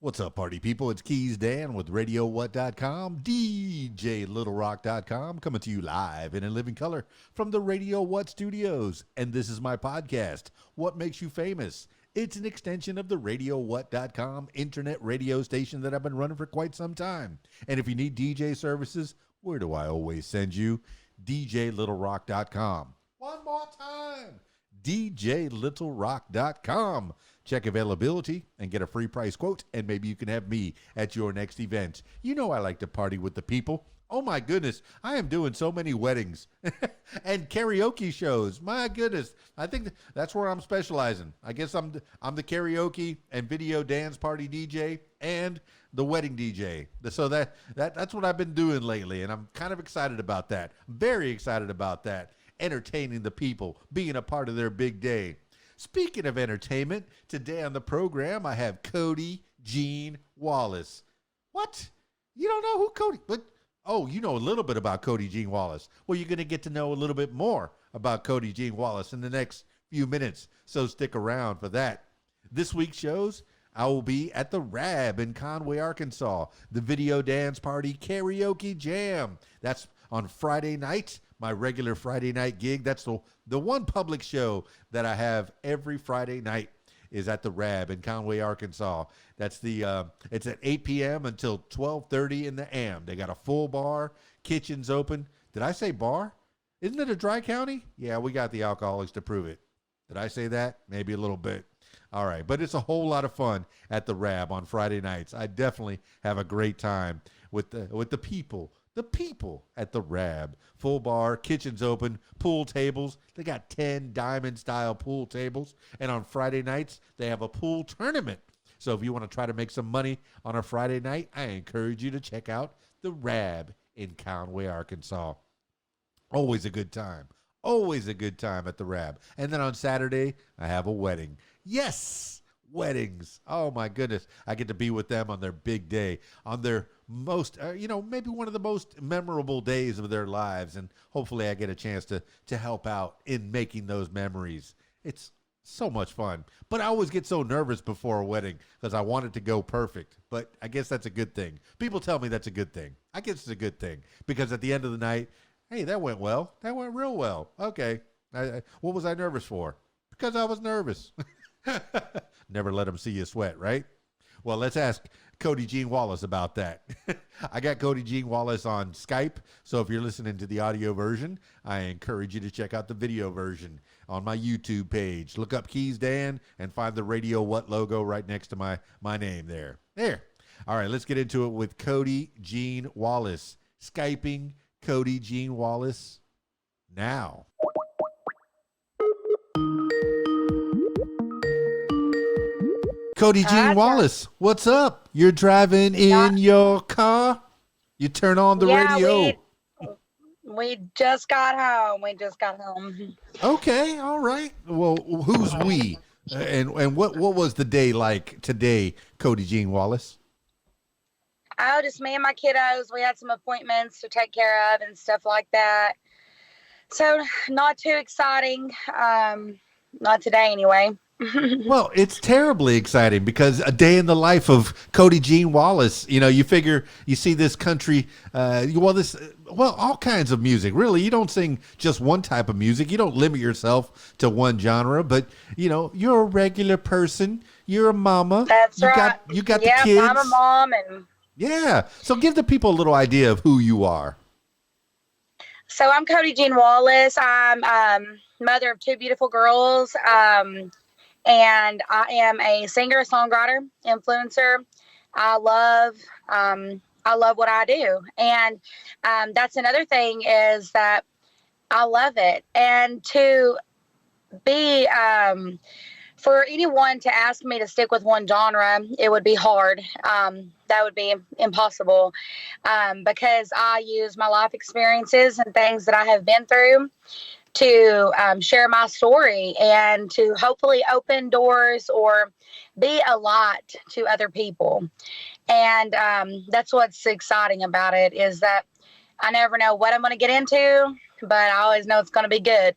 What's up, party people? It's KeysDAN with RadioWhat.com, DJLittleRock.com, coming to you live and in living color from the Radio What studios. And this is my podcast, What Makes You Famous? It's an extension of the RadioWhat.com internet radio station that I've been running for quite some time. And if you need DJ services, where do I always send you? DJLittleRock.com. One more time, DJLittleRock.com. Check availability and get a free price quote, and maybe you can have me at your next event. You know I like to party with the people. Oh my goodness, I am doing so many weddings and karaoke shows. My goodness, I think that's where I'm specializing. I guess I'm the karaoke and video dance party DJ and the wedding DJ. So that's what I've been doing lately, and I'm kind of excited about that. Very excited about that. Entertaining the people, being a part of their big day. Speaking of entertainment, today on the program, I have Codi Wallace. What? You don't know who Codi? But oh, you know a little bit about Codi Wallace. Well, you're going to get to know a little bit more about Codi Wallace in the next few minutes, so stick around for that. This week's shows, I will be at the Rab in Conway, Arkansas, the Video Dance Party Karaoke Jam. That's on Friday night. My regular Friday night gig. That's the one public show that I have every Friday night is at the Rab in Conway, Arkansas. That's it's at 8 p.m. until 12:30 in the AM. They got a full bar, kitchen's open. Did I say bar? Isn't it a dry county? Yeah, we got the alcoholics to prove it. Did I say that? Maybe a little bit. All right, but it's a whole lot of fun at the Rab on Friday nights. I definitely have a great time with the people. The people at the Rab. Full bar, kitchen's open, pool tables. They got 10 diamond-style pool tables. And on Friday nights, they have a pool tournament. So if you want to try to make some money on a Friday night, I encourage you to check out the Rab in Conway, Arkansas. Always a good time. Always a good time at the Rab. And then on Saturday, I have a wedding. Yes! Weddings. Oh my goodness. I get to be with them on their big day, on their most, maybe one of the most memorable days of their lives. And hopefully I get a chance to help out in making those memories. It's so much fun. But I always get so nervous before a wedding because I want it to go perfect. But I guess that's a good thing. People tell me that's a good thing. I guess it's a good thing because at the end of the night, hey, that went well. That went real well. Okay. What was I nervous for? Because I was nervous. Never let them see you sweat, right? Well, let's ask Codi Wallace about that. I got Codi Wallace on Skype, so if you're listening to the audio version, I encourage you to check out the video version on my YouTube page. Look up KeysDAN and find the Radio What logo right next to my name there. There. All right, let's get into it with Codi Wallace. Skyping Codi Wallace now. Codi Wallace, what's up? You're driving in your car? You turn on the radio. We just got home. Okay, all right. Well, who's we? And what was the day like today, Codi Wallace? Oh, just me and my kiddos. We had some appointments to take care of and stuff like that. So not too exciting. Not today anyway. Well, it's terribly exciting because a day in the life of Codi Wallace, you figure you see this country, all kinds of music. Really, you don't sing just one type of music. You don't limit yourself to one genre, but, you're a regular person. You're a mama. That's right. You got the kids. I'm a mom. Yeah. So give the people a little idea of who you are. So I'm Codi Wallace. I'm mother of two beautiful girls. And I am a singer, songwriter, influencer. I love what I do. And that's another thing is that I love it. And to be, for anyone to ask me to stick with one genre, it would be hard. That would be impossible because I use my life experiences and things that I have been through to share my story and to hopefully open doors or be a light to other people. And that's what's exciting about it is that I never know what I'm going to get into. but I always know it's going to be good.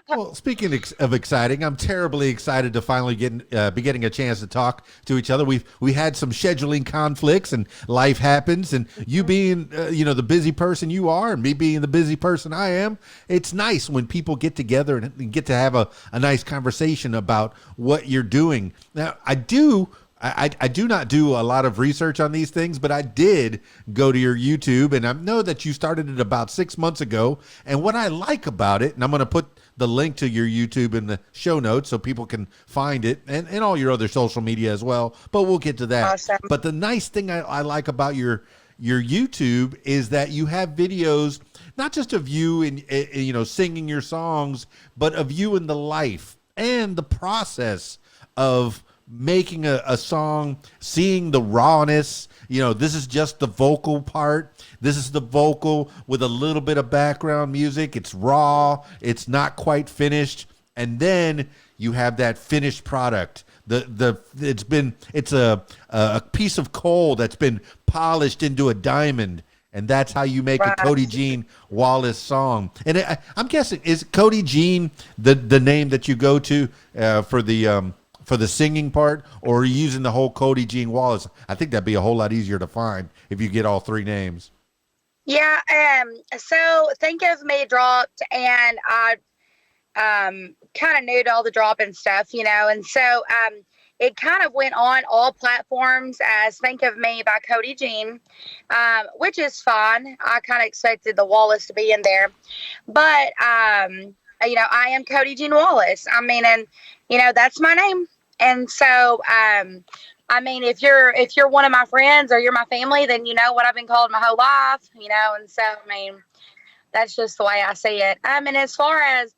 Well, speaking of exciting, I'm terribly excited to finally be getting a chance to talk to each other. We had some scheduling conflicts, and life happens. And you being the busy person you are, and me being the busy person I am, it's nice when people get together and get to have a nice conversation about what you're doing. Now, I do not do a lot of research on these things, but I did go to your YouTube, and I know that you started it about 6 months ago. And what I like about it, and I'm going to put the link to your YouTube in the show notes so people can find it, and all your other social media as well, but we'll get to that. Awesome. But the nice thing I like about your YouTube is that you have videos, not just of you and singing your songs, but of you in the life and the process of making a song, seeing the rawness. This is just the vocal part. This is the vocal with a little bit of background music. It's raw. It's not quite finished. And then you have that finished product. It's a piece of coal that's been polished into a diamond. And that's how you make a Codi Jean Wallace song. And I'm guessing, is Codi Jean the name that you go to for the singing part, or are you using the whole Codi Jean Wallace? I think that'd be a whole lot easier to find if you get all three names. Yeah. So Think of Me dropped, and I kind of knew all the drop and stuff, and so it kind of went on all platforms as Think of Me by Codi Jean, which is fine. I kind of expected the Wallace to be in there, but I am Codi Jean Wallace. I mean, and that's my name. And so, if you're one of my friends or you're my family, then you know what I've been called my whole life, and so, that's just the way I see it. And as far as,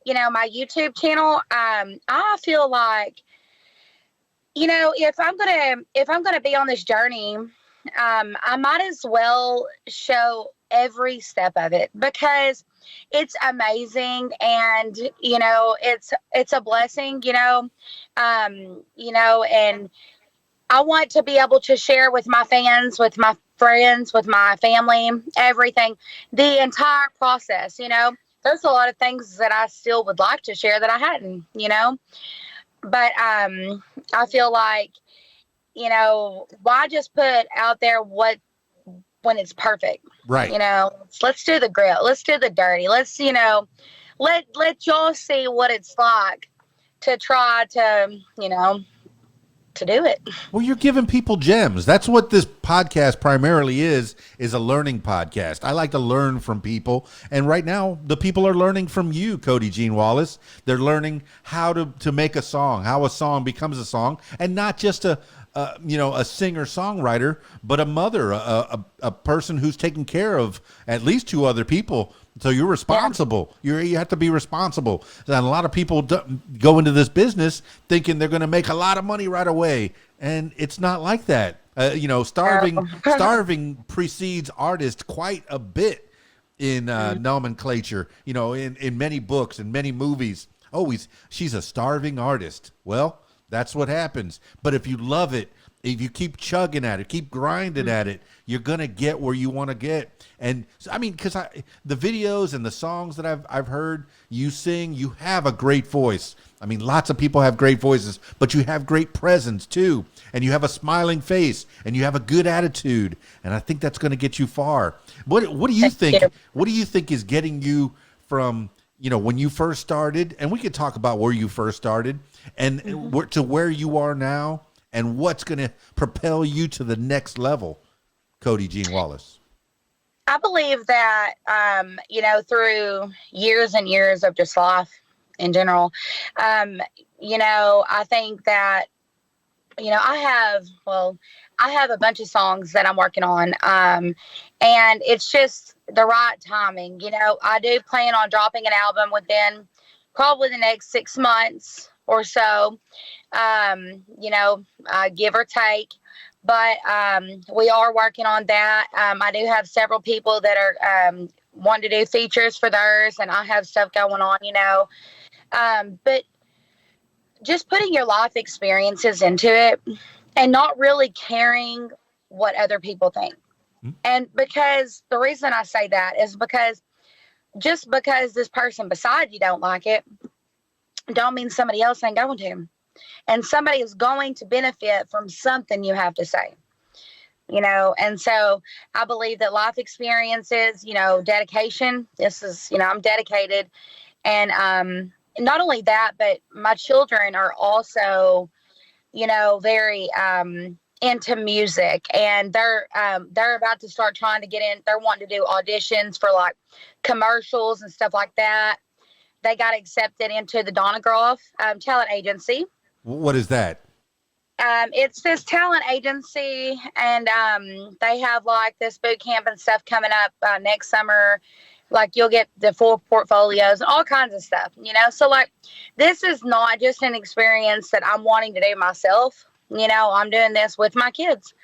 my YouTube channel, I feel like, if I'm going to be on this journey, I might as well show every step of it, because it's amazing, and it's a blessing, and I want to be able to share with my fans, with my friends, with my family, everything, the entire process. There's a lot of things that I still would like to share that I hadn't, but I feel like, why just put out there when it's perfect, right? Let's do the grill, let's do the dirty, let's let y'all see what it's like to try to to do it. Well, you're giving people gems. That's what this podcast primarily is a learning podcast. I like to learn from people, and right now the people are learning from you, Codi Jean Wallace. They're learning how to make a song, how a song becomes a song, and not just a singer-songwriter, but a mother, a person who's taking care of at least two other people. So you're responsible. Yeah. You have to be responsible. And a lot of people go into this business thinking they're going to make a lot of money right away, and it's not like that. Starving precedes artist quite a bit in nomenclature. In many books and many movies. Oh, she's a starving artist. Well, that's what happens. But if you love it, if you keep chugging at it, keep grinding at it, you're going to get where you want to get. And because the videos and the songs that I've heard you sing, you have a great voice. Lots of people have great voices, but you have great presence too. And you have a smiling face, and you have a good attitude. And I think that's going to get you far. What do you think? What do you think is getting you from, when you first started, and we could talk about where you first started, and to where you are now, and what's going to propel you to the next level, Codi Jean Wallace? I believe that, through years and years of just life in general, I think that, I have a bunch of songs that I'm working on, and it's just the right timing. I do plan on dropping an album within probably the next 6 months or so, give or take. But we are working on that. I do have several people that are wanting to do features for theirs, and I have stuff going on, but just putting your life experiences into it and not really caring what other people think. And because the reason I say that is because just because this person beside you don't like it, don't mean somebody else ain't going to. And somebody is going to benefit from something you have to say, and so I believe that life experiences, dedication, this is, I'm dedicated. And not only that, but my children are also, very into music, and they're about to start trying to get in. They're wanting to do auditions for like commercials and stuff like that. They got accepted into the Donna Groff talent agency. What is that? It's this talent agency, and they have like this boot camp and stuff coming up next summer. Like you'll get the full portfolios and all kinds of stuff, So like, this is not just an experience that I'm wanting to do myself. I'm doing this with my kids,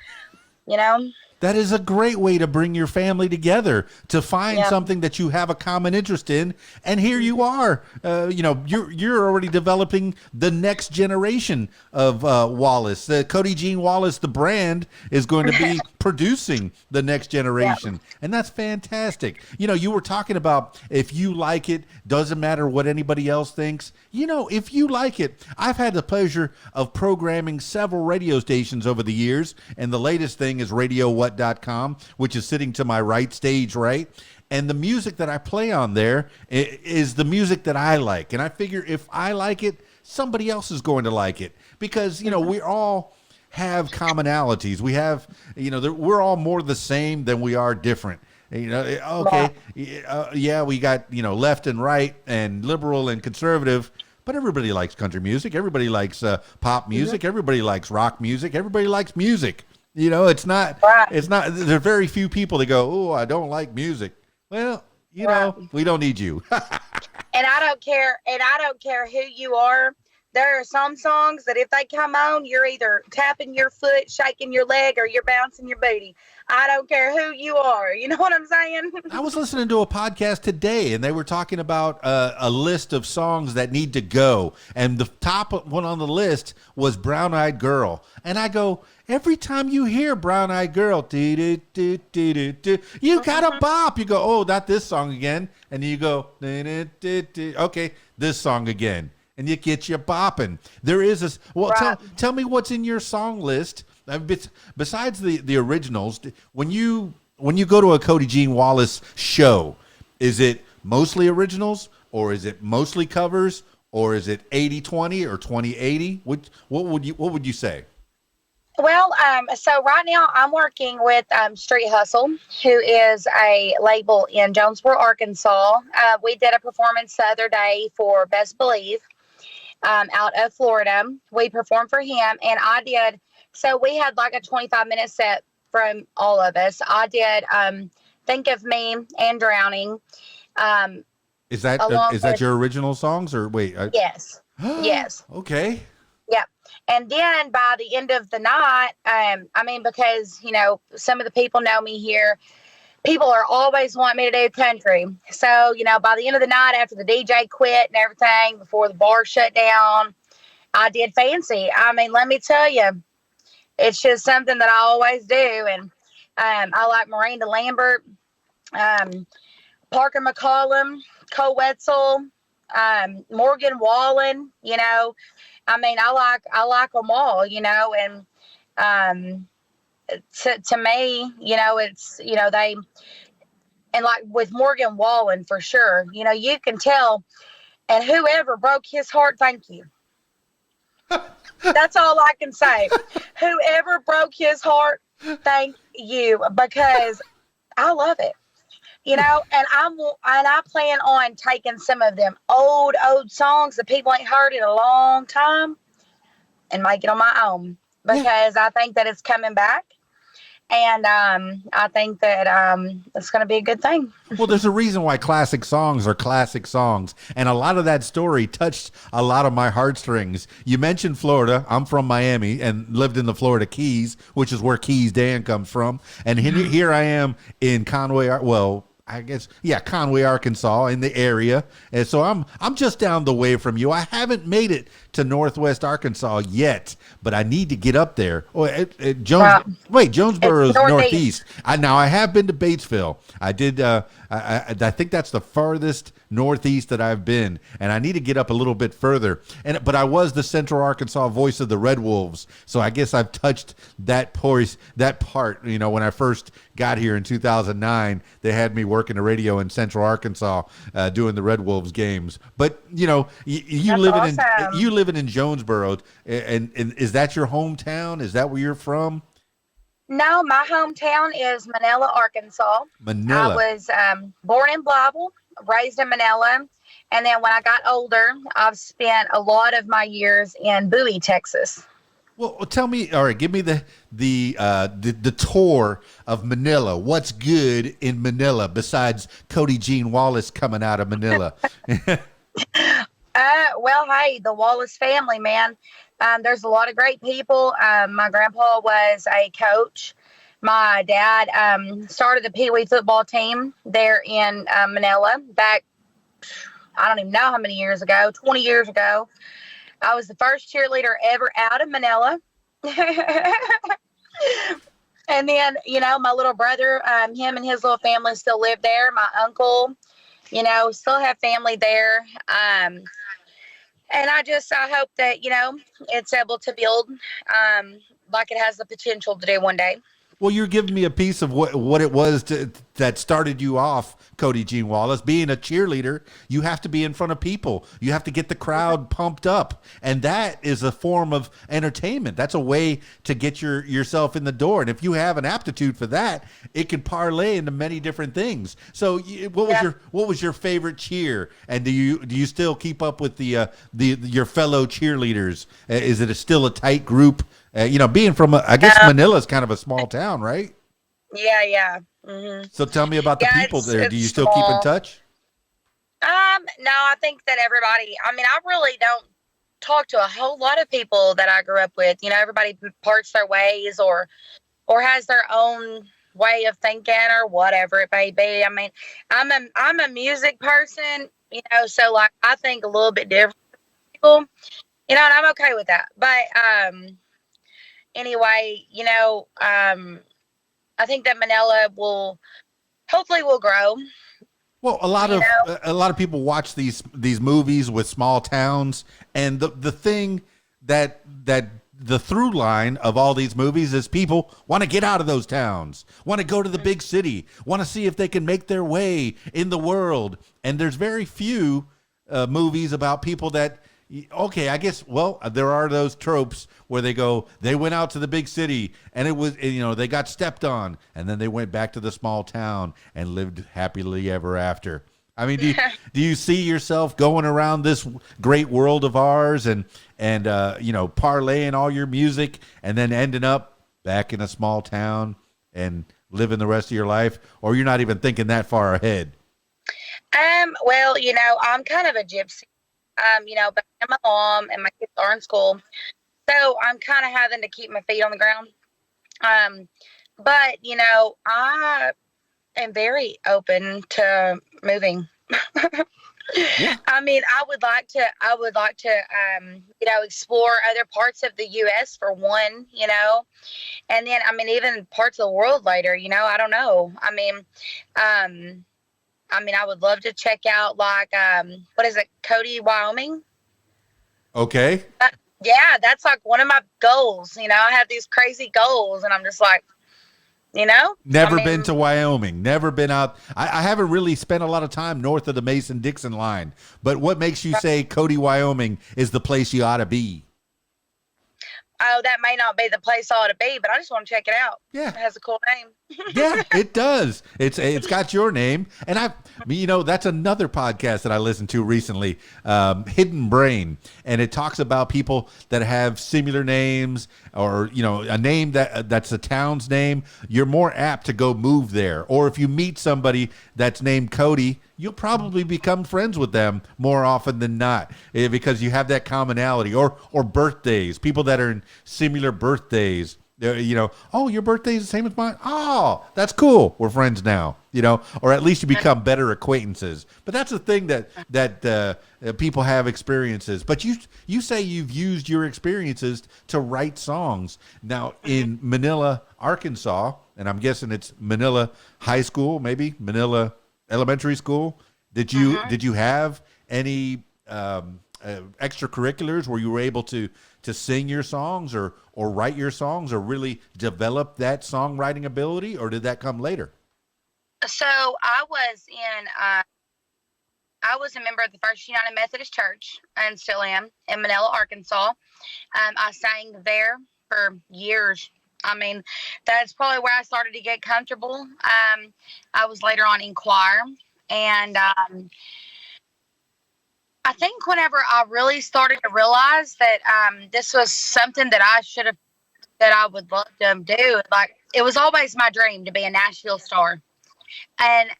That is a great way to bring your family together, to find something that you have a common interest in. And here you are, you're already developing the next generation of Wallace. Codi Jean Wallace, the brand, is going to be producing the next generation. And that's fantastic. You were talking about if you like it, doesn't matter what anybody else thinks. If you like it, I've had the pleasure of programming several radio stations over the years. And the latest thing is RadioWhat.com, which is sitting to my right, stage right. And the music that I play on there is the music that I like. And I figure if I like it, somebody else is going to like it, because, we all have commonalities. We have, we're all more the same than we are different. Okay. We got, left and right and liberal and conservative, but everybody likes country music. Everybody likes pop music. Everybody likes rock music. Everybody likes music. It's not, there are very few people that go, oh, I don't like music. Well, we don't need you. And I don't care. And I don't care who you are. There are some songs that if they come on, you're either tapping your foot, shaking your leg, or you're bouncing your booty. I don't care who you are. You know what I'm saying? I was listening to a podcast today, and they were talking about a list of songs that need to go. And the top one on the list was Brown Eyed Girl. And I go, every time you hear Brown Eyed Girl, you got a bop. You go, oh, not this song again. And you go, okay, this song again. And it gets you bopping. There is a tell me what's in your song list besides the originals. When you go to a Codi Jean Wallace show, is it mostly originals, or is it mostly covers, or is it 80-20 or 20-80? What would you say? Well, so right now I'm working with Street Hustle, who is a label in Jonesboro, Arkansas. We did a performance the other day for Best Believe. Out of Florida. We performed for him, and so we had like a 25-minute set from all of us. I did Think of Me and Drowning. Is that your original songs, or wait? Yes. Yes. Okay. Yep. And then by the end of the night, because, some of the people know me here, people are always wanting me to do country. So, by the end of the night, after the DJ quit and everything, before the bar shut down, I did Fancy. Let me tell you, it's just something that I always do. And I like Miranda Lambert, Parker McCollum, Cole Wetzel, Morgan Wallen, I like them all, and to me, it's, they, and like with Morgan Wallen for sure, you can tell, and whoever broke his heart, thank you. That's all I can say. Whoever broke his heart, thank you, because I love it, and I plan on taking some of them old songs that people ain't heard in a long time and make it on my own, because I think that it's coming back. And I think that it's going to be a good thing. Well, there's a reason why classic songs are classic songs. And a lot of that story touched a lot of my heartstrings. You mentioned Florida. I'm from Miami and lived in the Florida Keys, which is where KeysDAN comes from. And here I am in Conway, Conway, Arkansas, in the area. And so I'm just down the way from you. I haven't made it to Northwest Arkansas yet, but I need to get up there. Oh, Jonesboro is northeast. I have been to Batesville. I did. I think that's the farthest northeast that I've been, and I need to get up a little bit further. But I was the Central Arkansas voice of the Red Wolves, so I guess I've touched that part. You know, when I first got here in 2009, they had me working the radio in Central Arkansas doing the Red Wolves games. But you know, you living in Jonesboro, and is that your hometown? Is that where you're from? No, my hometown is Manila, Arkansas. Manila. I was born in Blytheville, raised in Manila, and then when I got older, I've spent a lot of my years in Bowie, Texas. Well, tell me, all right, give me the tour of Manila. What's good in Manila besides Codi Jean Wallace coming out of Manila? Well, hey, the Wallace family, man. There's a lot of great people. My grandpa was a coach. My dad started the Pee Wee football team there in Manila back, I don't even know how many years ago, 20 years ago. I was the first cheerleader ever out of Manila. And then, you know, my little brother, him and his little family still live there. My uncle, you know, still have family there. And I hope that, you know, it's able to build like it has the potential to do one day. Well, you're giving me a piece of what it was that started you off, Codi Jean Wallace. Being a cheerleader, you have to be in front of people. You have to get the crowd pumped up. And that is a form of entertainment. That's a way to get yourself in the door. And if you have an aptitude for that, it can parlay into many different things. So what was your favorite cheer? And do you still keep up with your fellow cheerleaders? Is it still a tight group? You know, being from, I guess Manila is kind of a small town, right? Yeah. Mm-hmm. So tell me about the people there. Do you still keep in touch? No, I think that everybody, I mean, I really don't talk to a whole lot of people that I grew up with. You know, everybody parts their ways or has their own way of thinking or whatever it may be. I mean, I'm a music person, you know, so like I think a little bit different from people, you know, and I'm okay with that. But, anyway, you know, I think that Manila hopefully will grow. Well, a lot of people watch these movies with small towns, and the thing that the through line of all these movies is people want to get out of those towns, want to go to the big city, want to see if they can make their way in the world. And there's very few movies about people that, okay, I guess, well, there are those tropes where they went out to the big city and it was, you know, they got stepped on and then they went back to the small town and lived happily ever after. I mean, do you see yourself going around this great world of ours and you know, parlaying all your music and then ending up back in a small town and living the rest of your life? Or you're not even thinking that far ahead? Well, you know, I'm kind of a gypsy. You know, but I'm a mom and my kids are in school. So I'm kind of having to keep my feet on the ground. But, you know, I am very open to moving. Yeah. I mean, I would like to, you know, explore other parts of the U.S. for one, you know, and then, I mean, even parts of the world later, you know, I don't know. I mean, I would love to check out like, what is it? Codi, Wyoming. Okay. Yeah. That's like one of my goals. You know, I have these crazy goals and I'm just like, you know, never been to Wyoming, never been out. I haven't really spent a lot of time north of the Mason-Dixon line, but what makes you say Codi, Wyoming is the place you ought to be? Oh, that may not be the place I ought to be, but I just want to check it out. Yeah. It has a cool name. Yeah, it does. It's got your name. And you know, that's another podcast that I listened to recently, Hidden Brain. And it talks about people that have similar names or, you know, a name that's a town's name. You're more apt to go move there. Or if you meet somebody that's named Codi, you'll probably become friends with them more often than not because you have that commonality or birthdays, people that are in similar birthdays. Oh, your birthday is the same as mine. Oh, that's cool. We're friends now, or at least you become better acquaintances. But that's the thing that people have experiences. But you say you've used your experiences to write songs. Now in Manila, Arkansas, and I'm guessing it's Manila High School, maybe Manila Elementary School. Did you have any extracurriculars where you were able to sing your songs or write your songs or really develop that songwriting ability, or did that come later? So I was a member of the First United Methodist Church and still am in Manila, Arkansas. I sang there for years. I mean, that's probably where I started to get comfortable. I was later on in choir, and I think whenever I really started to realize that this was something that I would love to do, like it was always my dream to be a Nashville star. And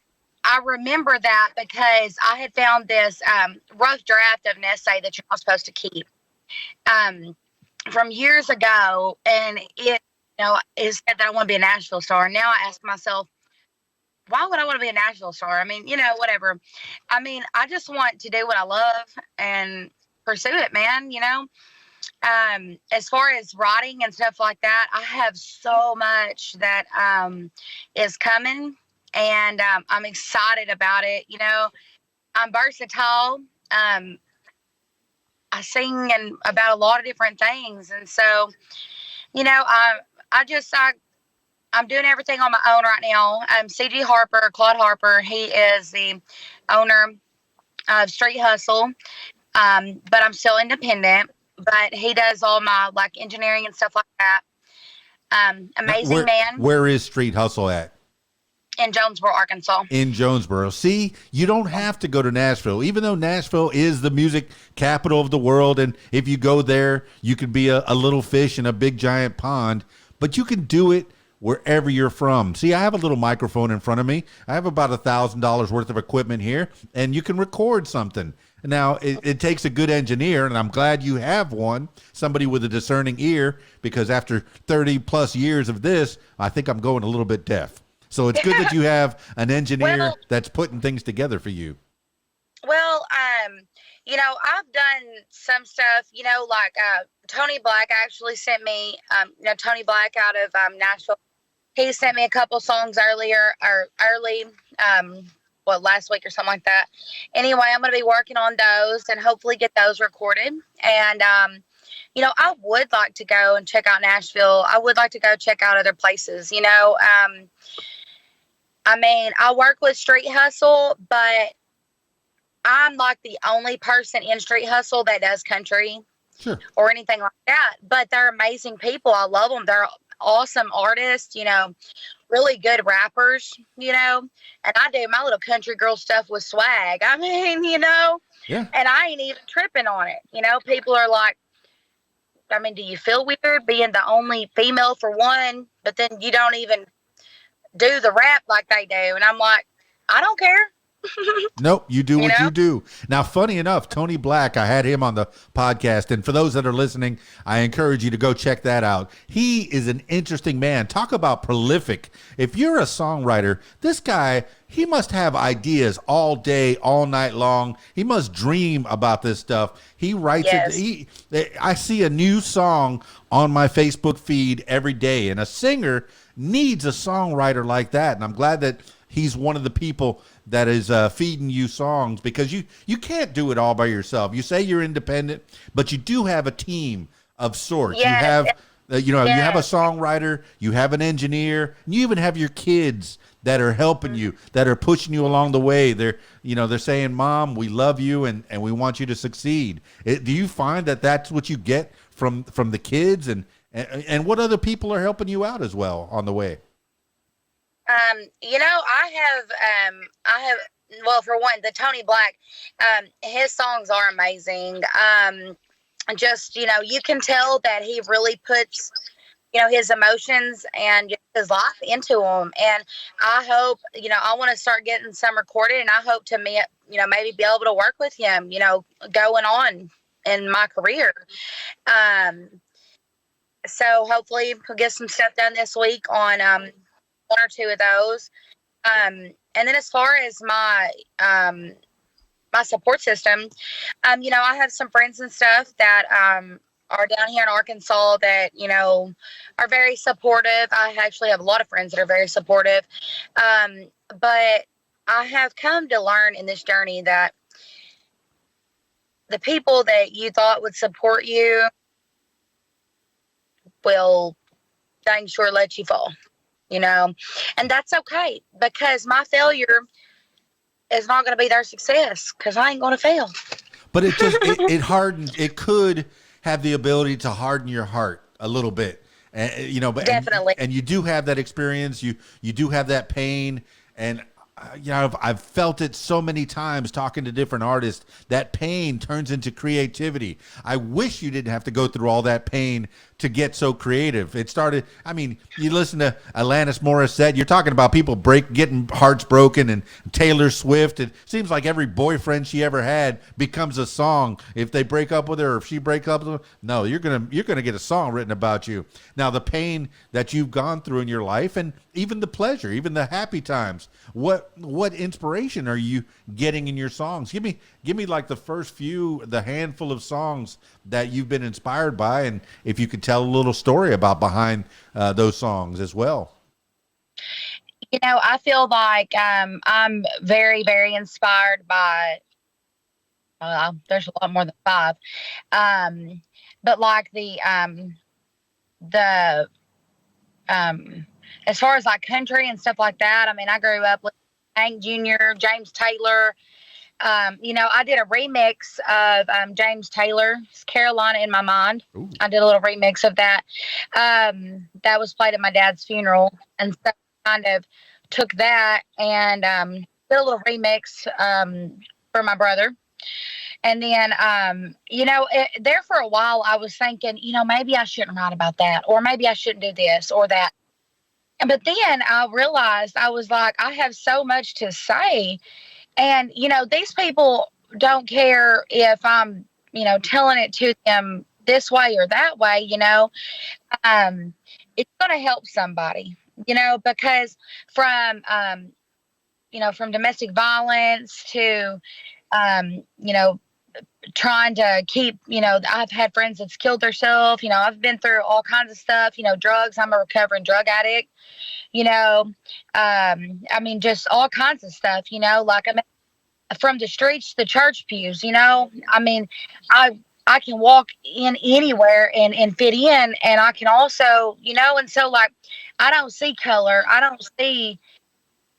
I remember that because I had found this rough draft of an essay that you're not supposed to keep from years ago. And it said that I want to be a Nashville star. And now I ask myself, why would I want to be a Nashville star? I mean, whatever. I mean, I just want to do what I love and pursue it, man. As far as writing and stuff like that, I have so much that is coming, and I'm excited about it. I'm versatile. I sing and about a lot of different things, and so I'm doing everything on my own right now. C.G. Harper, Claude Harper, he is the owner of Street Hustle, but I'm still independent. But he does all my engineering and stuff like that. Amazing man. Where is Street Hustle at? In Jonesboro, Arkansas. In Jonesboro. See, you don't have to go to Nashville, even though Nashville is the music capital of the world. And if you go there, you could be a little fish in a big giant pond, but you can do it wherever you're from. See, I have a little microphone in front of me. I have about $1,000 worth of equipment here, and you can record something. Now, it takes a good engineer, and I'm glad you have one, somebody with a discerning ear, because after 30 plus years of this, I think I'm going a little bit deaf. So it's good that you have an engineer that's putting things together for you. Well, I've done some stuff, Tony Black actually sent me, Tony Black out of Nashville. He sent me a couple songs early, last week or something like that. Anyway, I'm going to be working on those and hopefully get those recorded. And, I would like to go and check out Nashville. I would like to go check out other places, I work with Street Hustle, but I'm like the only person in Street Hustle that does country or anything like that. But they're amazing people. I love them. They're awesome artists, really good rappers, and I do my little country girl stuff with swag. I mean, yeah. And I ain't even tripping on it. People are like, do you feel weird being the only female for one, but then you don't even do the rap like they do? And I'm like, I don't care. Nope, you do what you do. Now, funny enough, Tony Black, I had him on the podcast, and for those that are listening, I encourage you to go check that out. He is an interesting man. Talk about prolific. If you're a songwriter, this guy, he must have ideas all day, all night long. He must dream about this stuff. He writes it. I see a new song on my Facebook feed every day, and a singer needs a songwriter like that, and I'm glad that he's one of the people that is feeding you songs, because you can't do it all by yourself. You say you're independent, but you do have a team of sorts. Yes. You have you have a songwriter, you have an engineer, and you even have your kids that are helping you, that are pushing you along the way. They're saying, "Mom, we love you and we want you to succeed." Do you find that that's what you get from the kids, and what other people are helping you out as well on the way? Well, for one, the Tony Black, his songs are amazing. You can tell that he really puts, his emotions and his life into them. And I hope, I want to start getting some recorded, and I hope to maybe be able to work with him, going on in my career. So hopefully we'll get some stuff done this week on one or two of those. And then as far as my support system, I have some friends and stuff that are down here in Arkansas that are very supportive. I actually have a lot of friends that are very supportive, but I have come to learn in this journey that the people that you thought would support you will dang sure let you fall, and that's okay, because my failure is not going to be their success, because I ain't going to fail. But it hardens. It could have the ability to harden your heart a little bit, and but Definitely. and you do have that experience. You do have that pain, and I've felt it so many times talking to different artists. That pain turns into creativity. I wish you didn't have to go through all that pain to get so creative. It started, you listen to Alanis Morissette, you're talking about people getting hearts broken, and Taylor Swift. It seems like every boyfriend she ever had becomes a song. If they break up with her, or if she breaks up with her, no, you're gonna get a song written about you. Now, the pain that you've gone through in your life, and even the pleasure, even the happy times, what inspiration are you getting in your songs? Give me like the handful of songs that you've been inspired by, and if you could tell a little story about behind those songs as well. I feel like I'm very, very inspired by. There's a lot more than five, but like the as far as like country and stuff like that. I grew up with Hank Jr., James Taylor. I did a remix of James Taylor's "Carolina in My Mind." Ooh. I did a little remix of that. That was played at my dad's funeral, and so I kind of took that and did a little remix for my brother. And then, there for a while, I was thinking, maybe I shouldn't write about that, or maybe I shouldn't do this or that. But then I realized, I was like, I have so much to say. And, these people don't care if I'm, telling it to them this way or that way, it's going to help somebody, because from, from domestic violence to, trying to keep, I've had friends that's killed themselves, I've been through all kinds of stuff, drugs. I'm a recovering drug addict, just all kinds of stuff, like from the streets to the church pews, I can walk in anywhere and fit in, and I can also, and so like, I don't see color. I don't see,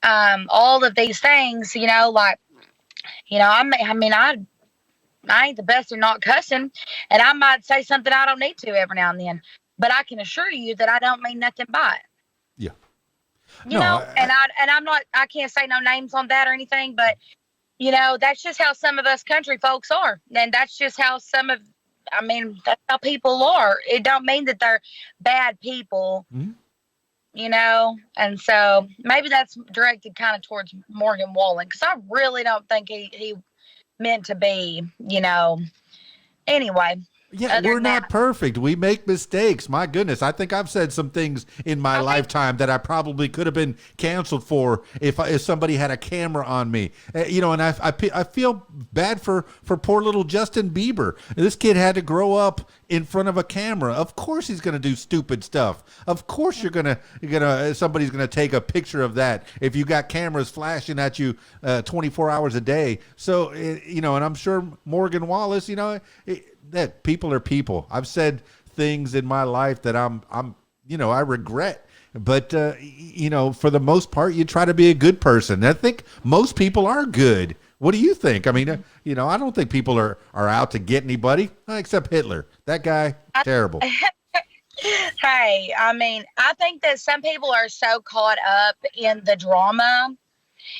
all of these things, like, I ain't the best at not cussing, and I might say something I don't need to every now and then, but I can assure you that I don't mean nothing by it. Yeah. And I'm not, I can't say no names on that or anything, but that's just how some of us country folks are. And that's just how that's how people are. It don't mean that they're bad people, Mm-hmm. And so maybe that's directed kind of towards Morgan Wallen, because I really don't think he meant to be, anyway. Yeah, we're not perfect. We make mistakes. My goodness, I think I've said some things in my lifetime that I probably could have been canceled for if somebody had a camera on me. And I feel bad for poor little Justin Bieber. This kid had to grow up in front of a camera. Of course he's going to do stupid stuff. Of course somebody's going to take a picture of that if you got cameras flashing at you 24 hours a day. So, and I'm sure Morgan Wallace, that people are people. I've said things in my life that I regret, but for the most part, you try to be a good person. I think most people are good. What do you think? I don't think people are out to get anybody except Hitler. That guy, terrible. Hey, I think that some people are so caught up in the drama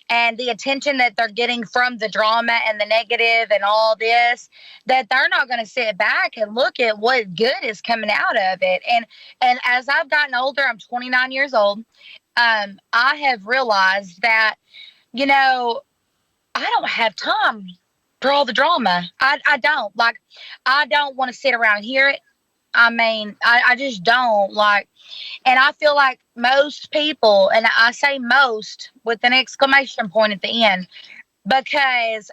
and the attention that they're getting from the drama and the negative and all this, that they're not going to sit back and look at what good is coming out of it. And as I've gotten older, I'm 29 years old. I have realized that, I don't have time for all the drama. I don't want to sit around and hear it. I mean, I just don't like, and I feel like most people, and I say most with an exclamation point at the end, because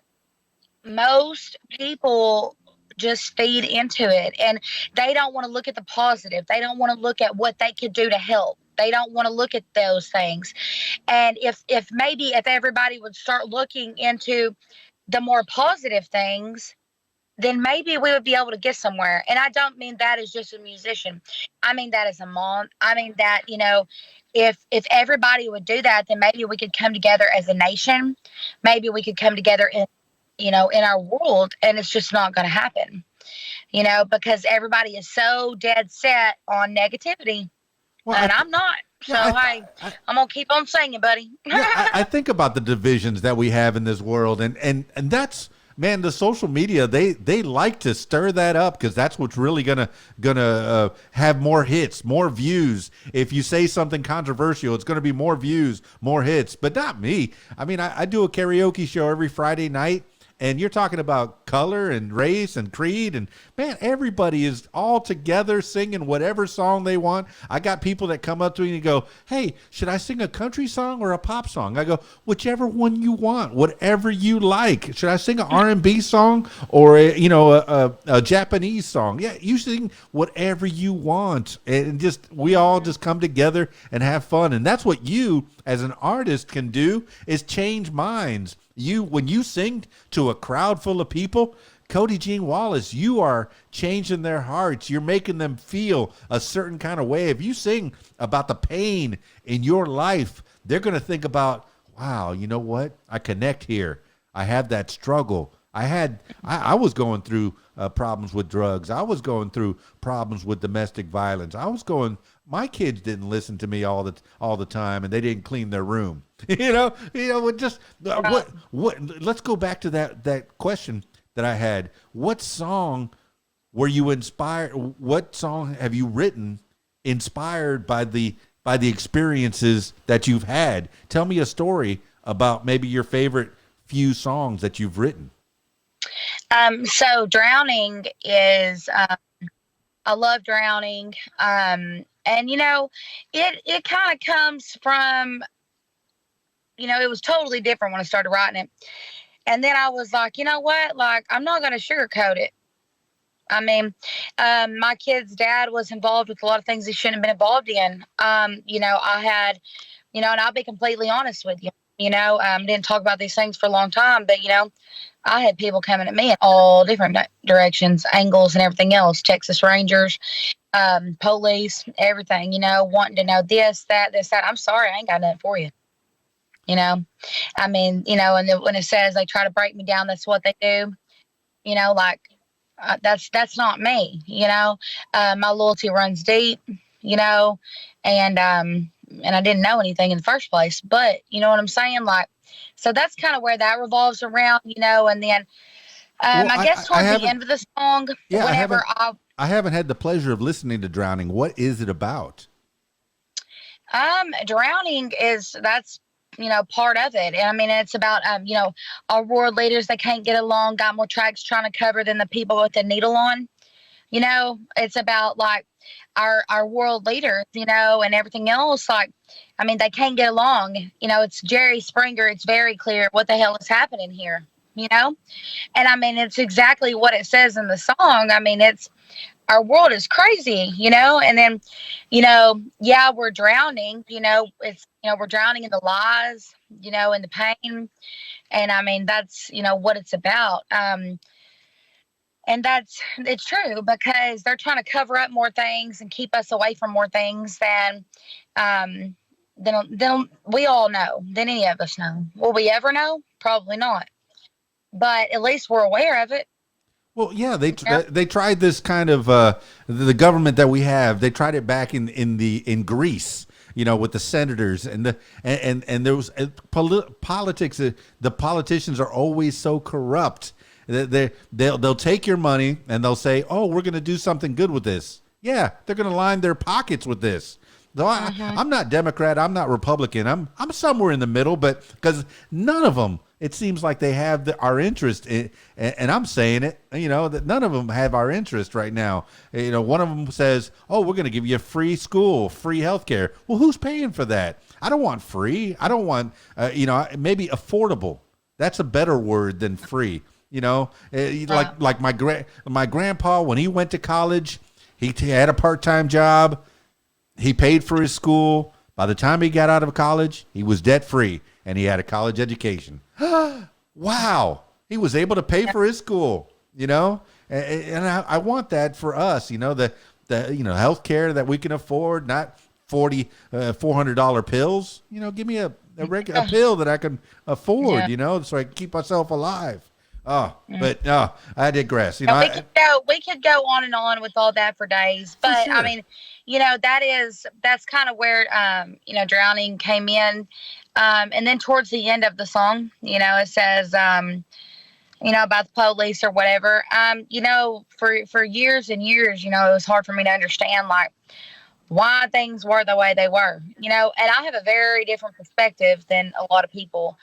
most people just feed into it and they don't want to look at the positive. They don't want to look at what they could do to help. They don't want to look at those things. And if maybe if everybody would start looking into the more positive things, then maybe we would be able to get somewhere. And I don't mean that as just a musician. I mean that as a mom. I mean that, if everybody would do that, then maybe we could come together as a nation. Maybe we could come together in our world, and it's just not going to happen, because everybody is so dead set on negativity. Well, and I'm not. So, I'm going to keep on singing, buddy. I think about the divisions that we have in this world, and that's, man, the social media, they like to stir that up because that's what's really gonna have more hits, more views. If you say something controversial, it's gonna be more views, more hits. But not me. I mean, I do a karaoke show every Friday night, and you're talking about color and race and creed, and man, everybody is all together singing whatever song they want. I got people that come up to me and go, "Hey, should I sing a country song or a pop song?" I go, "Whichever one you want, whatever you like. Should I sing an R&B song or a Japanese song?" Yeah, you sing whatever you want, and we all just come together and have fun. And that's what you as an artist can do, is change minds. When you sing to a crowd full of people, Codi Jean Wallace, you are changing their hearts. You're making them feel a certain kind of way. If you sing about the pain in your life, they're going to think about, wow, you know what? I connect here. I have that struggle. I was going through problems with drugs. I was going through problems with domestic violence. My kids didn't listen to me all the time, and they didn't clean their room. Let's go back to that question that I had. What song were you inspired? What song have you written inspired by the experiences that you've had? Tell me a story about maybe your favorite few songs that you've written. So Drowning is, I love Drowning. And it kind of comes from, it was totally different when I started writing it. And then I was like, you know what? Like, I'm not going to sugarcoat it. I mean, my kid's dad was involved with a lot of things he shouldn't have been involved in. I had, and I'll be completely honest with you, didn't talk about these things for a long time, but, I had people coming at me in all different directions, angles and everything else, Texas Rangers, police, everything, wanting to know this, that. I'm sorry, I ain't got nothing for you. I mean, and then when it says they try to break me down, that's what they do, that's not me, my loyalty runs deep, and I didn't know anything in the first place, but you know what I'm saying? Like, so that's kind of where that revolves around, and then, I guess towards the end of the song, whenever I haven't had the pleasure of listening to Drowning. What is it about? Drowning that's, part of it. And I mean, it's about, our world leaders, they can't get along, got more tracks trying to cover than the people with the needle on. It's about like our world leaders, and everything else. Like, I mean, they can't get along. It's Jerry Springer. It's very clear what the hell is happening here, And I mean, it's exactly what it says in the song. I mean, it's our world is crazy, and then, yeah, we're drowning, it's, we're drowning in the lies, in the pain. And I mean, that's, what it's about. And it's true because they're trying to cover up more things and keep us away from more things than we all know, than any of us know. Will we ever know? Probably not. But at least we're aware of it. Well, yeah, they tried this kind of the government that we have. They tried it back in Greece, with the senators and there was politics. The politicians are always so corrupt. They'll take your money and they'll say, "Oh, we're going to do something good with this." Yeah, they're going to line their pockets with this. So I'm not Democrat. I'm not Republican. I'm somewhere in the middle, but because none of them it seems like they have our interest and I'm saying it, that none of them have our interest right now. One of them says, oh, we're going to give you a free school, free healthcare. Well, who's paying for that? I don't want free. I don't want, maybe affordable. That's a better word than free. Like my grandpa, when he went to college, he had a part-time job. He paid for his school. By the time he got out of college, he was debt-free, and he had a college education. Wow. He was able to pay for his school, and I want that for us, the health care that we can afford, not $400 pills. Give me a pill that I can afford, so I can keep myself alive. But I digress. We could go on and on with all that for days, but sure. I mean, that's kind of where, drowning came in. And then towards the end of the song, it says, about the police or whatever, for years and years, it was hard for me to understand, like, why things were the way they were, and I have a very different perspective than a lot of people.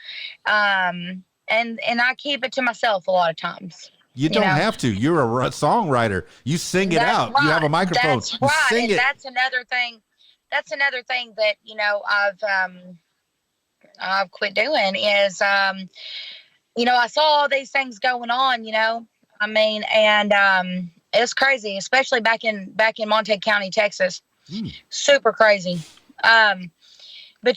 And I keep it to myself a lot of times. You don't have to. You're a songwriter. You sing it out. Right. You have a microphone. That's you right. Sing and it. That's another thing. That's another thing that I've quit doing is I saw all these things going on. And it's crazy, especially back in Montague County, Texas. Super crazy. But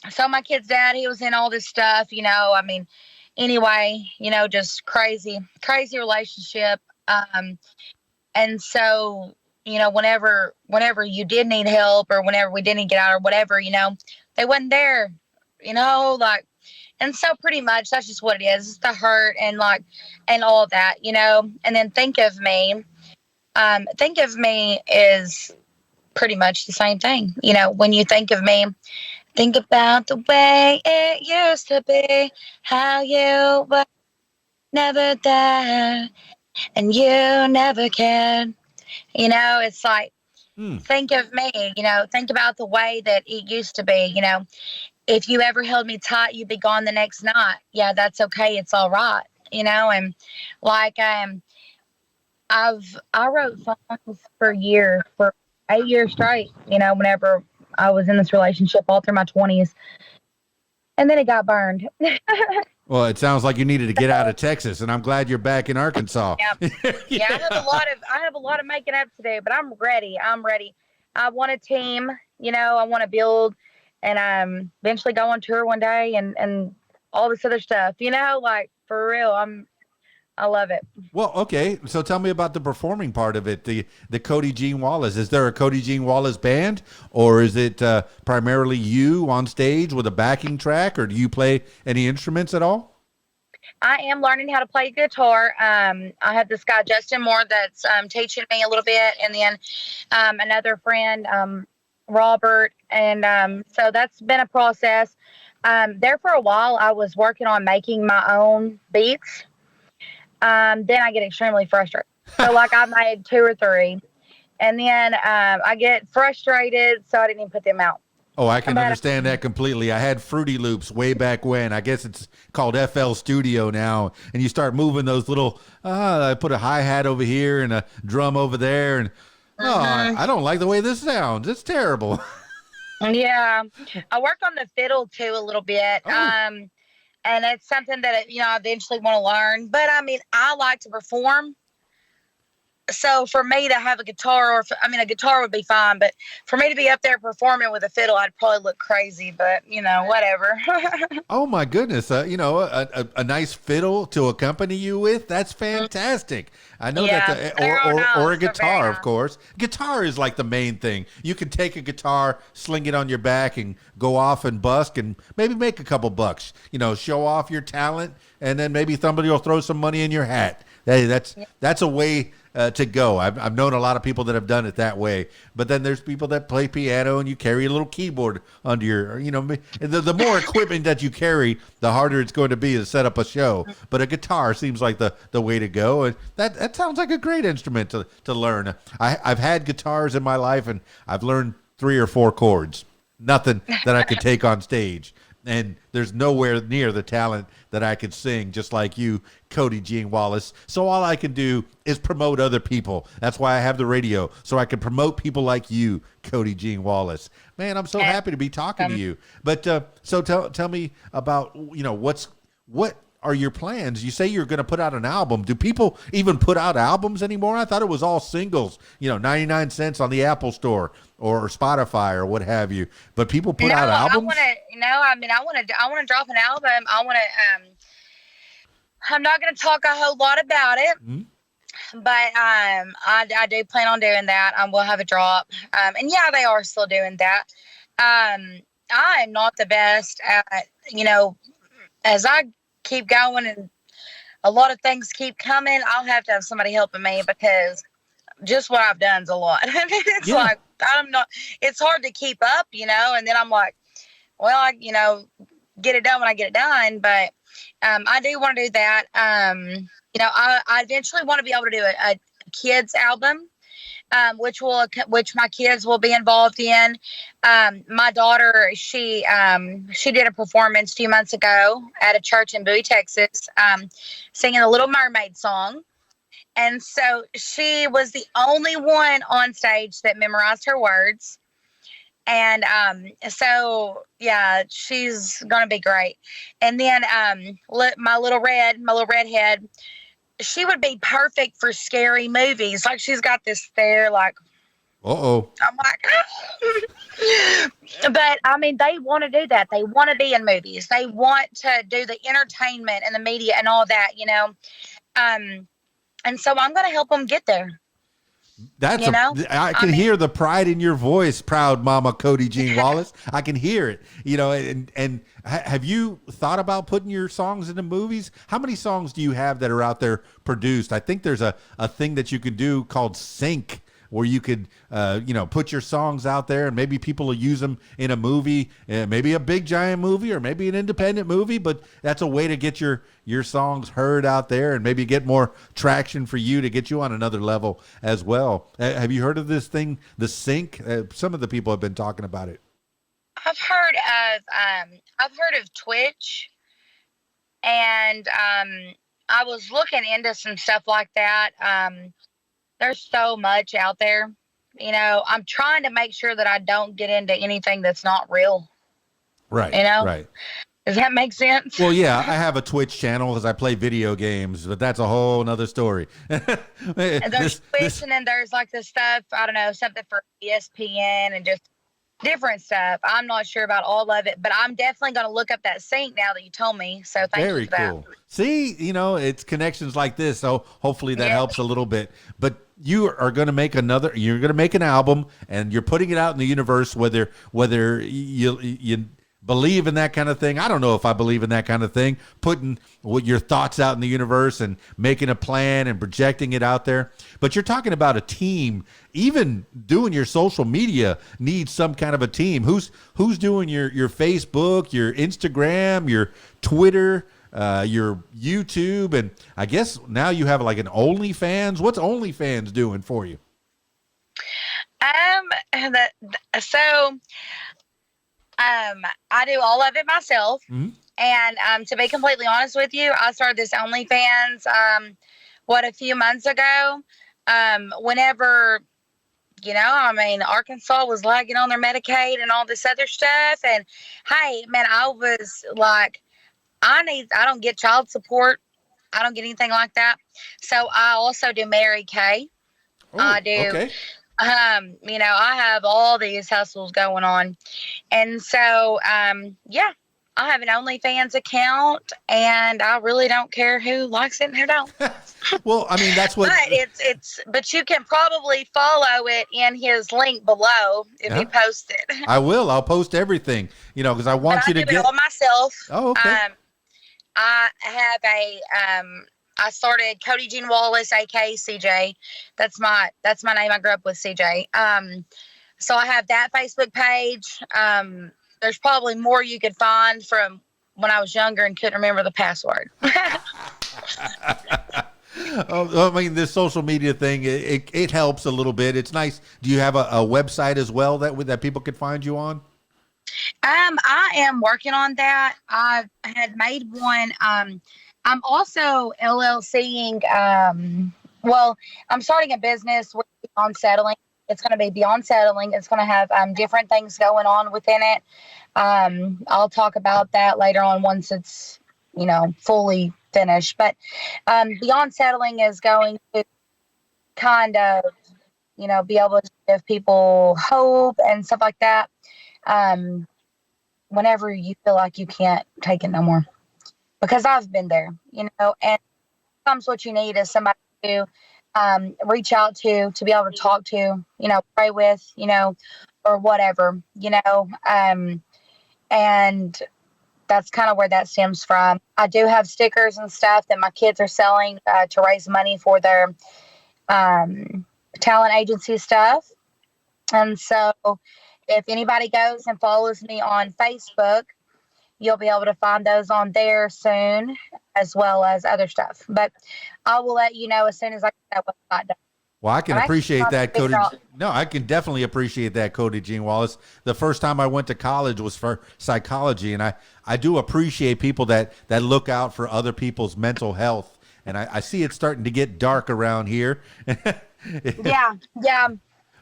so my kid's dad, he was in all this stuff. Anyway, just crazy relationship. And so, whenever you did need help or whenever we didn't get out or whatever, they wasn't there, and so pretty much that's just what it is. It's the hurt and all that, and then think of me is pretty much the same thing. When you think of me, think about the way it used to be, how you were never there and you never cared. It's like, think of me, think about the way that it used to be. If you ever held me tight, you'd be gone the next night. Yeah, that's okay. It's all right. And I wrote songs for 8 years straight, whenever I was in this relationship all through my 20s, and then it got burned. Well, it sounds like you needed to get out of Texas, and I'm glad you're back in Arkansas. Yeah, I have a lot of making up to do, but I'm ready. I want a team, I want to build, and eventually go on tour one day, and all this other stuff, for real. I love it. Well, okay. So tell me about the performing part of it. The Codi Jean Wallace. Is there a Codi Jean Wallace band, or is it primarily you on stage with a backing track, or do you play any instruments at all? I am learning how to play guitar. I have this guy Justin Moore that's teaching me a little bit, and then another friend, Robert, and so that's been a process. There for a while, I was working on making my own beats. Then I get extremely frustrated. So I made 2 or 3, and then I get frustrated, so I didn't even put them out. Oh, I can understand that completely. I had Fruity Loops way back when. I guess it's called FL Studio now, and you start moving those little. I put a hi-hat over here and a drum over there, and I don't like the way this sounds. It's terrible. Yeah, I work on the fiddle too a little bit. And it's something that, I eventually want to learn. But, I like to perform. So for me to have a guitar, a guitar would be fine. But for me to be up there performing with a fiddle, I'd probably look crazy. But, whatever. Oh, my goodness. A nice fiddle to accompany you with, that's fantastic. I know or a guitar, of course. Guitar is like the main thing. You can take a guitar, sling it on your back, and go off and busk and maybe make a couple bucks. Show off your talent, and then maybe somebody will throw some money in your hat. Hey, that's a way to go. I've known a lot of people that have done it that way. But then there's people that play piano, and you carry a little keyboard under your, the more equipment that you carry, the harder it's going to be to set up a show. But a guitar seems like the way to go. And that sounds like a great instrument to learn. I've had guitars in my life, and I've learned 3 or 4 chords. Nothing that I could take on stage. And there's nowhere near the talent that I could sing just like you, Codi Jean Wallace. So all I can do is promote other people. That's why I have the radio, so I can promote people like you, Codi Jean Wallace. Man, I'm so happy to be talking to you. But so tell me about, what are your plans? You say you're going to put out an album. Do people even put out albums anymore? I thought it was all singles, 99 cents on the Apple Store or Spotify or what have you. But people put out albums? I want to drop an album. I'm not going to talk a whole lot about it. Mm-hmm. But I do plan on doing that. We'll have a drop. And yeah, they are still doing that. I am not the best at, as I keep going and a lot of things keep coming, I'll have to have somebody helping me, because just what I've done is a lot. Like, it's hard to keep up, and then I'm like, well, I get it done when I get it done. But I do want to do that. I eventually want to be able to do a kids album, which my kids will be involved in. My daughter, she did a performance a few months ago at a church in Bowie, Texas, singing the Little Mermaid song. And so she was the only one on stage that memorized her words. And so yeah, she's gonna be great. And then my little redhead, she would be perfect for scary movies. Like, she's got this stare, like, I'm like, but I mean, they want to do that. They want to be in movies. They want to do the entertainment and the media and all that, and so I'm going to help them get there. I can hear the pride in your voice, proud mama Codi Jean Wallace. I can hear it, and have you thought about putting your songs into movies? How many songs do you have that are out there produced? I think there's a thing that you could do called sync, where you could, put your songs out there and maybe people will use them in a movie, maybe a big giant movie or maybe an independent movie, but that's a way to get your songs heard out there and maybe get more traction for you to get you on another level as well. Have you heard of this thing, the sync? Some of the people have been talking about it. I've heard of Twitch, and I was looking into some stuff like that. There's so much out there. I'm trying to make sure that I don't get into anything that's not real. Right. Right. Does that make sense? Well, yeah, I have a Twitch channel because I play video games, but that's a whole nother story. And there's Twitch, and then there's like the stuff, I don't know, something for ESPN and just different stuff. I'm not sure about all of it, but I'm definitely going to look up that sync now that you told me. So thank you for that. Very cool. See, it's connections like this. So hopefully that helps a little bit. But you are going to make you're going to make an album, and you're putting it out in the universe, whether you believe in that kind of thing. I don't know if I believe in that kind of thing, putting your thoughts out in the universe and making a plan and projecting it out there. But you're talking about a team. Even doing your social media needs some kind of a team. Who's doing your Facebook, your Instagram, your Twitter, your YouTube, and I guess now you have like an OnlyFans. What's OnlyFans doing for you? I do all of it myself. Mm-hmm. And to be completely honest with you, I started this OnlyFans a few months ago. Whenever, Arkansas was lagging on their Medicaid and all this other stuff. And hey, man, I was like, I don't get child support. I don't get anything like that. So I also do Mary Kay. I do. Okay. I have all these hustles going on. And so, I have an OnlyFans account, and I really don't care who likes it and who don't. Well, I mean, that's what. But you can probably follow it in his link below if he posts it. I will. I'll post everything, because I want you to get it all myself. Oh, okay. I have I started Codi Jean Wallace, aka CJ. That's my name. I grew up with CJ. So I have that Facebook page. There's probably more you could find from when I was younger and couldn't remember the password. I mean, this social media thing, it helps a little bit. It's nice. Do you have a website as well that people could find you on? I am working on that. I had made one. I'm also LLCing. Well, I'm starting a business with Beyond Settling. It's going to be Beyond Settling. It's going to have different things going on within it. I'll talk about that later on once it's, fully finished. But Beyond Settling is going to kind of, be able to give people hope and stuff like that. Whenever you feel like you can't take it no more, because I've been there, and sometimes what you need is somebody to reach out to be able to talk to, pray with, or whatever, and that's kind of where that stems from. I do have stickers and stuff that my kids are selling to raise money for their talent agency stuff. And so if anybody goes and follows me on Facebook, you'll be able to find those on there soon, as well as other stuff. But I will let you know as soon as I get that website done. Well, I can appreciate that, Cody. No, I can definitely appreciate that, Codi Jean Wallace. The first time I went to college was for psychology, and I do appreciate people that look out for other people's mental health. And I see it's starting to get dark around here. Yeah.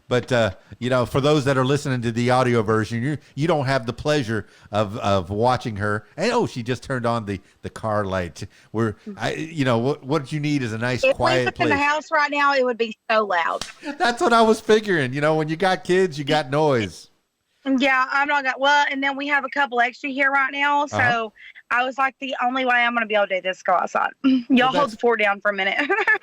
But, for those that are listening to the audio version, you don't have the pleasure of watching her. And, she just turned on the car light. What you need is a nice, quiet place. If we lived in the house right now, it would be so loud. That's what I was figuring. When you got kids, you got noise. Yeah, I'm not and then we have a couple extra here right now. So I was like, the only way I'm going to be able to do this is go outside. Y'all hold the fort down for a minute.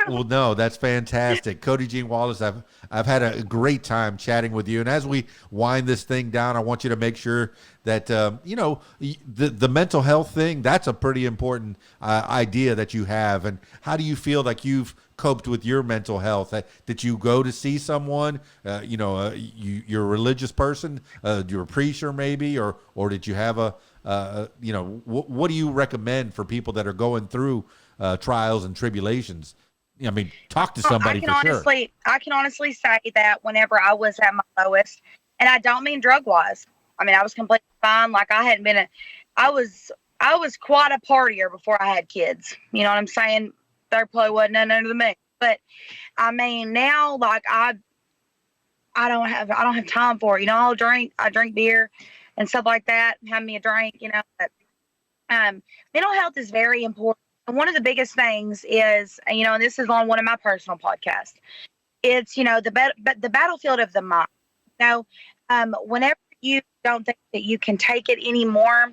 Well, no, that's fantastic. Codi Jean Wallace, I've had a great time chatting with you. And as we wind this thing down, I want you to make sure that, the mental health thing, that's a pretty important idea that you have. And how do you feel like you've coped with your mental health? Did you go to see someone, you're a religious person, you're a preacher maybe, or did you have what do you recommend for people that are going through trials and tribulations? Talk to somebody for sure. I can honestly say that whenever I was at my lowest, and I don't mean drug wise, I was completely fine. Like I was quite a partier before I had kids. You know what I'm saying? There probably wasn't none under the mix. But now like I don't have time for it. I drink beer and stuff like that. Have me a drink, But mental health is very important. And one of the biggest things is, and this is on one of my personal podcasts, it's, the battlefield of the mind. Whenever you don't think that you can take it anymore,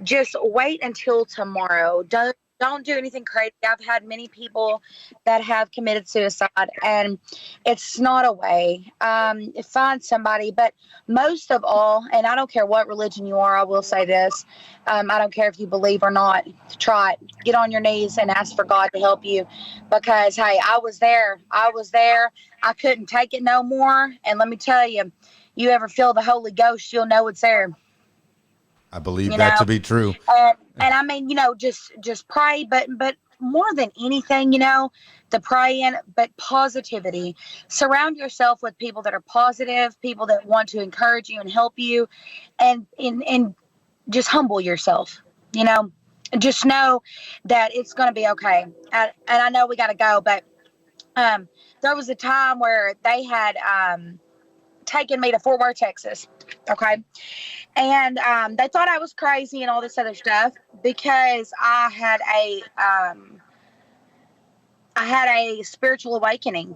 just wait until tomorrow. Don't do anything crazy. I've had many people that have committed suicide, and it's not a way. Find somebody, but most of all, and I don't care what religion you are, I will say this. I don't care if you believe or not. Try it. Get on your knees and ask for God to help you, because, hey, I was there. I couldn't take it no more. And let me tell you, you ever feel the Holy Ghost, you'll know it's there. I believe that to be true. And just pray, but more than anything, the praying, but positivity. Surround yourself with people that are positive, people that want to encourage you and help you, and just humble yourself. Just know that it's going to be okay. And I know we got to go, but there was a time where they had taken me to Fort Worth, Texas. Okay. And they thought I was crazy and all this other stuff because I had a spiritual awakening.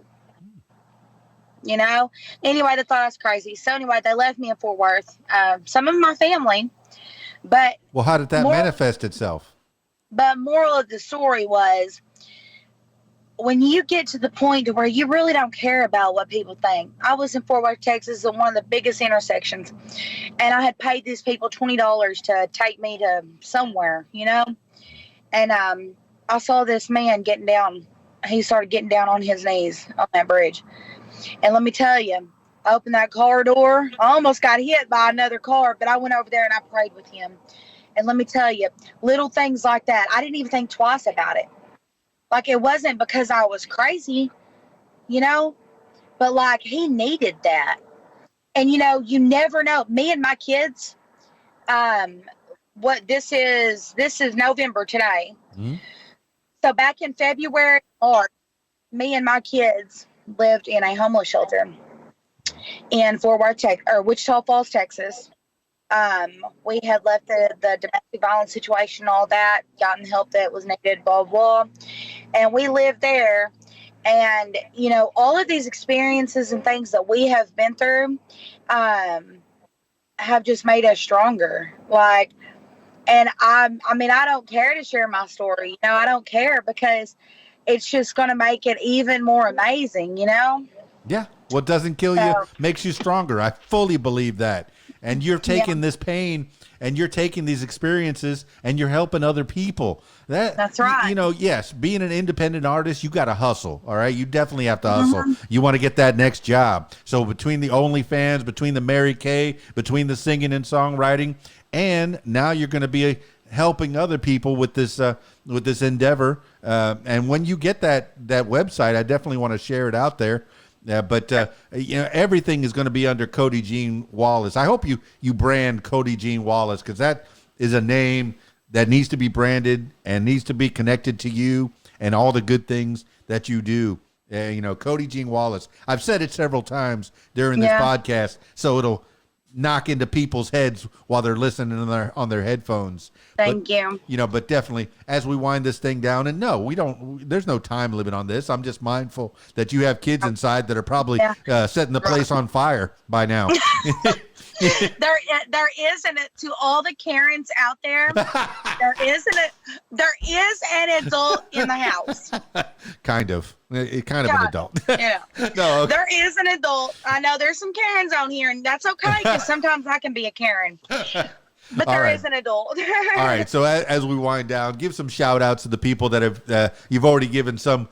Anyway, they thought I was crazy. So anyway, they left me in Fort Worth. Some of my family, but well, how did that manifest itself? But moral of the story was, when you get to the point to where you really don't care about what people think. I was in Fort Worth, Texas, at one of the biggest intersections, and I had paid these people $20 to take me to somewhere, and I saw this man getting down. He started getting down on his knees on that bridge, and let me tell you, I opened that car door. I almost got hit by another car, but I went over there and I prayed with him. And let me tell you, little things like that, I didn't even think twice about it. Like, it wasn't because I was crazy, but like, he needed that. And, you never know. Me and my kids, um, what this is November today. Mm-hmm. So back in February, March, me and my kids lived in a homeless shelter in Wichita Falls, Texas. We had left the domestic violence situation, all that, gotten the help that was needed, blah, blah. And we lived there. And, you know, all of these experiences and things that we have been through have just made us stronger. Like, and I mean, I don't care to share my story. You know, I don't care because it's just going to make it even more amazing, you know? Yeah. What doesn't kill you makes you stronger. I fully believe that. And you're taking this pain and you're taking these experiences and you're helping other people. That's right. You know, yes, being an independent artist, you got to hustle. All right. You definitely have to hustle. You want to get that next job. So between the OnlyFans, between the Mary Kay, between the singing and songwriting, and now you're going to be helping other people with this endeavor. And when you get that website, I definitely want to share it out there. But you know, everything is going to be under Codi Jean Wallace. I hope you brand Codi Jean Wallace, because that is a name that needs to be branded and needs to be connected to you and all the good things that you do. You know, Codi Jean Wallace. I've said it several times during this podcast, so it'll knock into people's heads while they're listening on their headphones. Thank you. You know, but definitely as we wind this thing down, and no, there's no time limit on this. I'm just mindful that you have kids inside that are probably setting the place on fire by now. There isn't it to all the Karens out there. There is an adult in the house. Kind of an adult. Yeah. No, okay. There is an adult. I know there's some Karens on here, and that's okay because sometimes I can be a Karen. But there is an adult. All right. So as we wind down, give some shout outs to the people that have, you've already given some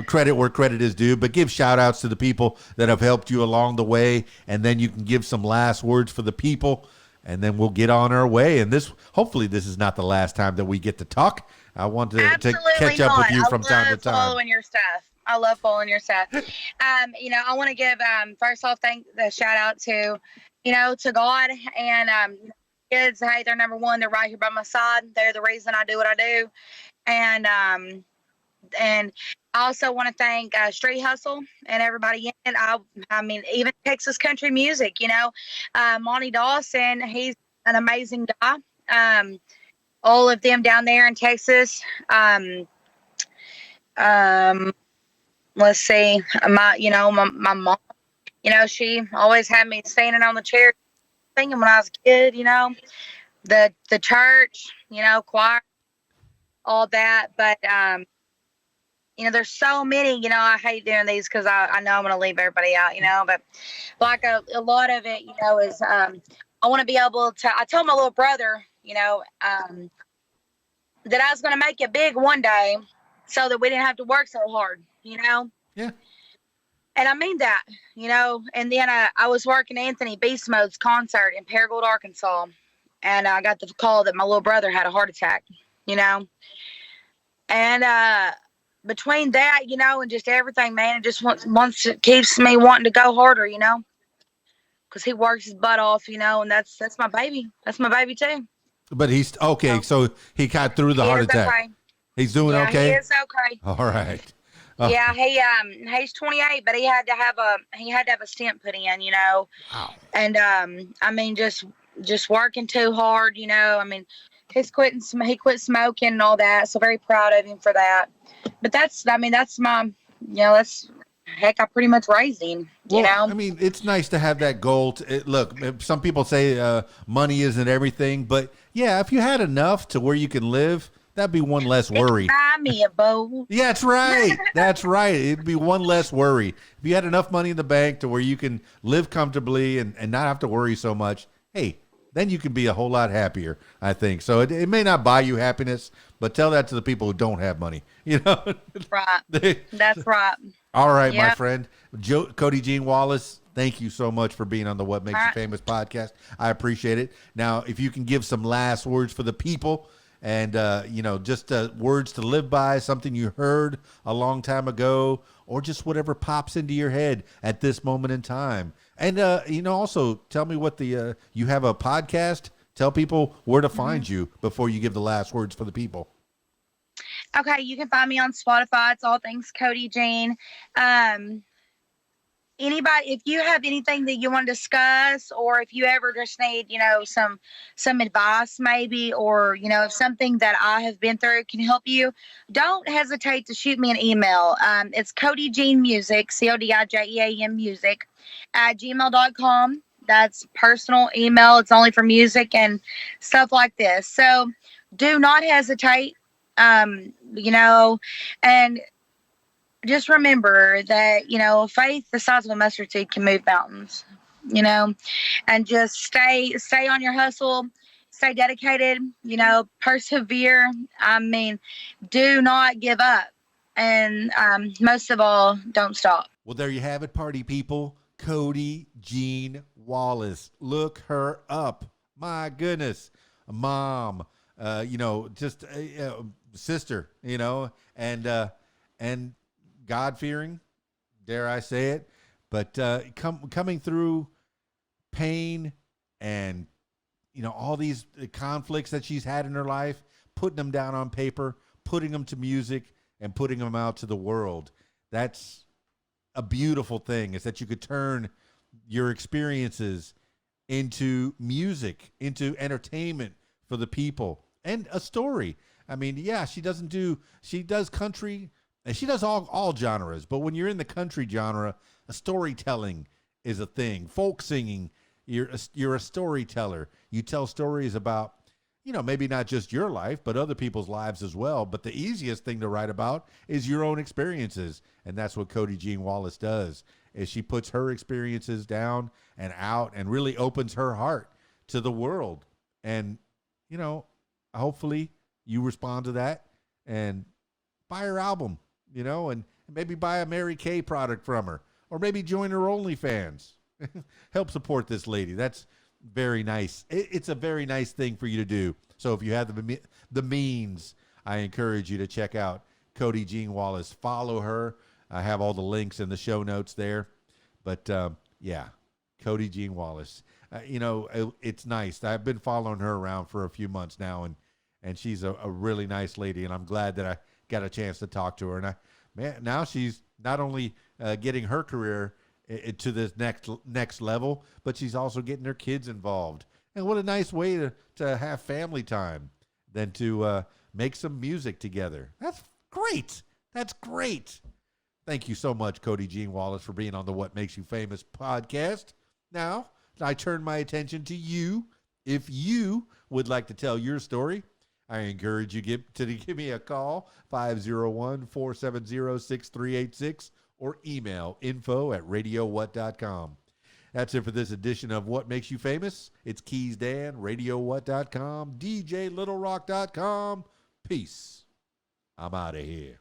credit where credit is due, but give shout outs to the people that have helped you along the way. And then you can give some last words for the people, and then we'll get on our way. And hopefully this is not the last time that we get to talk. I want to catch up with you from time to time. Following your stuff. I love following your stuff. You know, I want to give, first off, the shout out to, you know, to God and, kids. Hey, they're number one. They're right here by my side. They're the reason I do what I do. And I also want to thank Street Hustle and everybody in it. I mean, even Texas country music, you know, Monty Dawson, he's an amazing guy. All of them down there in Texas. Let's see, my mom, you know, she always had me standing on the chair singing when I was a kid, you know, the church, you know, choir, all that. But, you know, there's so many, you know, I hate doing these because I know I'm going to leave everybody out, you know, but like a lot of it, you know, is I want to be able to, I told my little brother, you know, that I was going to make it big one day so that we didn't have to work so hard, you know? Yeah. And I mean that, you know, and then I was working Anthony Beast Mode's concert in Paragould, Arkansas, and I got the call that my little brother had a heart attack, you know, and between that, you know, and just everything, man, it just keeps me wanting to go harder, you know, because he works his butt off, you know, and that's my baby. That's my baby too. But he's okay. So he got through the heart attack. Okay. He's doing okay. He is okay. All right. Yeah, he's 28, but he had to have a stent put in, you know. Wow. And I mean, just working too hard, you know. I mean, he quit smoking and all that. So very proud of him for that. But that's my, you know, heck, I pretty much raised him, you know. I mean, it's nice to have that goal. Look, some people say money isn't everything, but yeah, if you had enough to where you can live, that'd be one less worry. Buy me a bowl. Yeah, that's right. That's right. It'd be one less worry. If you had enough money in the bank to where you can live comfortably and not have to worry so much, hey, then you can be a whole lot happier, I think. So it may not buy you happiness, but tell that to the people who don't have money. You know? Right. That's right. All right, my friend. Codi Jean Wallace, thank you so much for being on the What Makes You Famous podcast. I appreciate it. Now, if you can give some last words for the people, and, you know, just words to live by, something you heard a long time ago, or just whatever pops into your head at this moment in time. And, you know, also tell me what you have a podcast Tell people where to find you before you give the last words for the people. Okay, you can find me on Spotify. It's all things Codi Jean. Anybody, if you have anything that you want to discuss, or if you ever just need, some advice maybe, or, if something that I have been through can help you, don't hesitate to shoot me an email. It's Codi Jean Music, CODIJEAM music at gmail.com. That's personal email. It's only for music and stuff like this. So do not hesitate. And just remember that, faith the size of a mustard seed can move mountains, and just stay on your hustle, stay dedicated, persevere. I mean, do not give up. And most of all, don't stop. Well, there you have it, party people. Codi Jean Wallace. Look her up. My goodness. A mom, just a sister, and God-fearing, dare I say it, but coming through pain and, all these conflicts that she's had in her life, putting them down on paper, putting them to music, and putting them out to the world. That's a beautiful thing, is that you could turn your experiences into music, into entertainment for the people, and a story. I mean, yeah, she does country, and she does all genres, but when you're in the country genre, a storytelling is a thing. Folk singing, you're a storyteller. You tell stories about, maybe not just your life, but other people's lives as well. But the easiest thing to write about is your own experiences, and that's what Codi Jean Wallace does, is she puts her experiences down and out and really opens her heart to the world. And, hopefully you respond to that and buy her album, and maybe buy a Mary Kay product from her, or maybe join her OnlyFans. Help support this lady. That's very nice. It's a very nice thing for you to do. So if you have the means, I encourage you to check out Codi Jean Wallace. Follow her. I have all the links in the show notes there. But yeah, Codi Jean Wallace. It's nice. I've been following her around for a few months now, and she's a really nice lady, and I'm glad that I got a chance to talk to her. And now she's not only getting her career to this next level, but she's also getting her kids involved. And what a nice way to have family time than to make some music together. That's great. That's great. Thank you so much, Codi Jean Wallace, for being on the What Makes You Famous podcast. Now, I turn my attention to you. If you would like to tell your story, I encourage you to give me a call, 501-470-6386, or email info@radiowhat.com. That's it for this edition of What Makes You Famous. It's KeysDAN, radiowhat.com, DJLittleRock.com. Peace. I'm out of here.